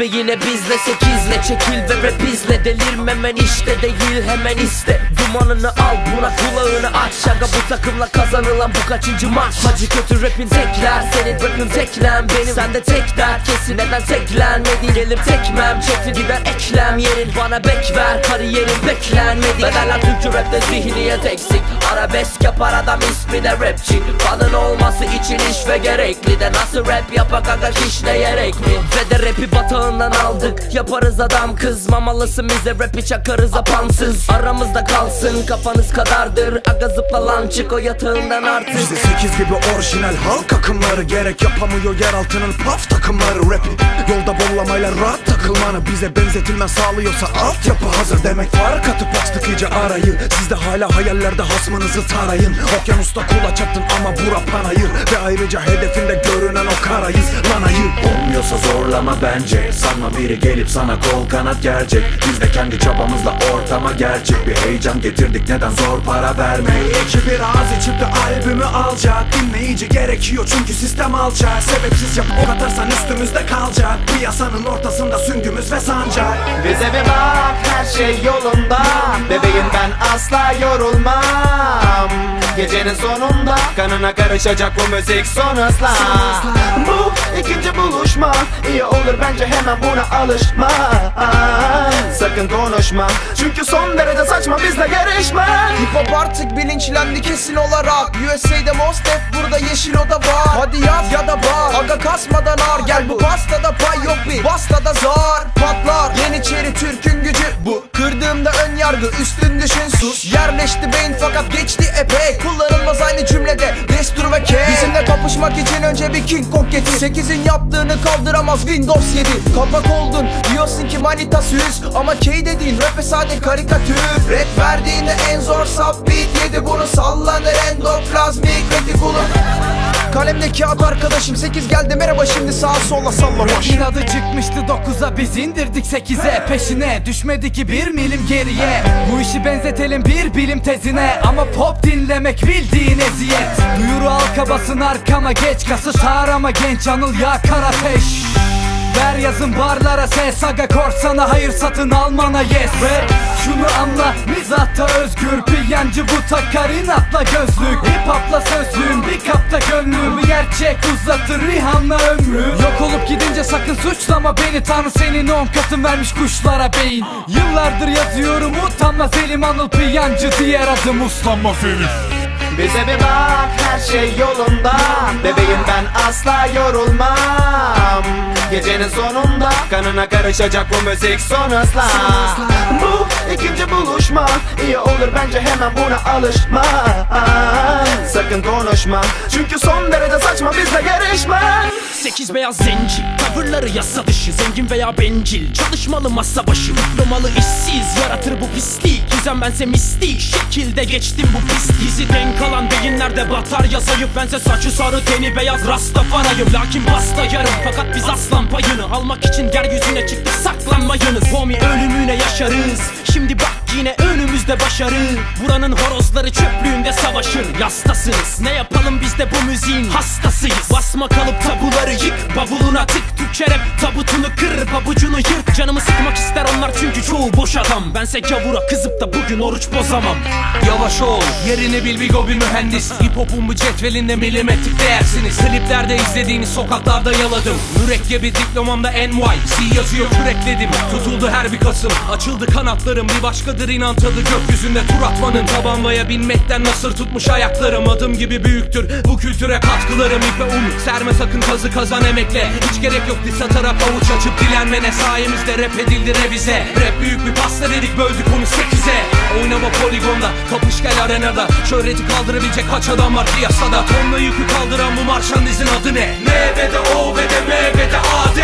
ve yine bizle sekizle. Çekil ve rap izle, delirmemen işte değil hemen iste. Dumanını al, buna kulağını aç. Şaka bu takımla kazanılan bu kaçıncı maç? Acı kötü rapin tekler, senin rapin teklen. Benim sende tek dert, kesin neden teklenmedi? Gelip tekmem, çekti gider eklem. Yerin bana bek ver, kariyerin beklenmedi. Bedeller Türkçü rapte zihniyet eksik. Arabesk yapar adam ismi de rapçi. Kadın olması için iş ve gerekli de nasıl rap yapak aga işleyerek mi? Ve de rapi batağından aldık, yaparız adam kız. Mamalısın bize rapi çakarız apansız. Aramızda kalsın kafanız kadardır. Aga zıpla lan çık o yatağından artık. İşte 8 gibi orijinal halk akımları. Gerek yapamıyor yeraltının paf takımları. Rapi yolda bollamayla rahat takılmanı bize benzetilmez sağlıyorsa altyapı hazır demek. Fark atıp açtık iyice arayı. Siz de hala hayallerde hasmınızı tarayın. Okyanusta kulaç attın ama bura panayır. Ve ayrıca hedefinde görünen o karayız lan ayır. Olmuyorsa zorlama bence. Sanma biri gelip sana kol kanat gelecek. Biz de kendi çabamızla ortama gerçek bir heyecan getirdik, neden zor para vermek. İki biraz içip de albümü alacak. Dinleyici gerekiyor çünkü sistem alacak. Sebepsizce ok atarsan üstümüzde kalacak. Piyasanın ortasında süngümüz ve sancak. Bize bir bak, her şey yolunda. Bebeğim ben asla yorulmam. Gecenin sonunda kanına karışacak bu müzik son hızla. Bu ikinci buluşma, iyi olur bence hemen buna alışma. Sakın konuşma, çünkü son derece saçma bizle yarışma. Hip hop artık bilinçlendi kesin olarak. USA'de most hep burada yeşil oda var. Hadi yaz ya da bağır, aga kasmadan ağır. Gel bu pastada pay yok, bir bastada zar patlar. Yeniçeri Türk'ün gücü bu. Kırdığımda ön yargı üstün düşün sus. Yerleşti beyin fakat geçti epey. Kullanılmaz aynı cümlede destur ve K. Bizimle kapışmak için önce bir King Kong getir. 8'in yaptığını kaldıramaz Windows 7. Kapak oldun diyorsun ki manitası yüz. Ama K dediğin rap'e sade karikatür. Rap verdiğinde en zor sub beat yedi. Bunu sallanır endoplazmik retikulum. Kalemle kağıt arkadaşım 8 geldi merhaba şimdi sağa sola salla boş. Rap'in adı çıkmıştı 9'a biz indirdik 8'e. Peşine düşmedi ki 1 milim geriye. Bu işi benzetelim bir bilim tezine. Ama pop dinlemek bildiğin eziyet. Duyuru halka basın arkama geç. Kası sağır ama genç Anıl yakar ateş. Ver yazın barlara ses. Aga korsana hayır satın almana yes. Ve şunu anla mizahta özgür. Piyancı bu takar inatla gözlük. Hip hopla sözlüğüm bir kapta gönlüm. Gerçek uzatır Rihanna ömrü. Yok olup gidince sakın suçlama beni. Tanrı senin 10 katın vermiş kuşlara beyin. Yıllardır yazıyorum utanmaz elim. Anıl Piyancı diğer adım uslanmaz elim. Bize bir bak, her şey yolunda. Bebeğim ben asla yorulmam. Gecenin sonunda kanına karışacak bu müzik son hızla. Bu ikinci buluşma, iyi olur bence hemen buna alışma. Sakın konuşma, çünkü son derece saçma bizle yarışma. 8 beyaz zenci, tavırları yasa dışı. Zengin veya bencil, çalışmalı masa başı. Diplomalı işsiz, yaratır bu pislik. Gizem bense misli, şekilde geçtim bu pist. Dizi denk alan beyinlerde batar ya zayıf. Bense saçı sarı teni beyaz Rastafarayım. Lakin basta yarım, fakat biz aslan payını almak için yeryüzüne çıktık saklanmayınız. Homie ölümüne yaşarız, şimdi bak yine önümüzde başarı. Buranın horozları çöplüğünde savaşır. Yastasınız, ne yapalım biz de bu müziğin hastasıyız. Basma kalıp tabuları yık, bavuluna tık. Türkçe rap tabutunu kır, pabucunu yırt. Canımı sıkmak ister onlar çünkü çoğu boş adam. Bense gavura kızıp da bugün oruç bozamam. Yavaş ol, yerini bil bir bir mühendis. Hip hop'un bu cetvelinde milimetrik değersiniz. Kliplerde izlediğiniz sokaklarda yaladım. Mürekkebi diplomamda NYC yazıyor kürekledim. Tutuldu her bir kasım, açıldı kanatlarım. Bir başkadır inan tadı gökyüzünde tur atmanın. Tabanvaya binmekten nasır tutmuş ayaklarım. Adım gibi büyüktür bu kültüre katkılarım. İpe un serme sakın kazı kazan emekle. Hiç gerek yok diss atarak avuç açıp dilenmene. Sayemizde rap edildi revize. Rap büyük bir pasta dedik böldük onu 8'e. Oynama poligonda, kapış gel arenada. Şöhreti kaldırabilecek kaç adam var piyasada. Tonla yükü kaldıran bu marşandizin adı ne? M ve de O ve de M ve de A D.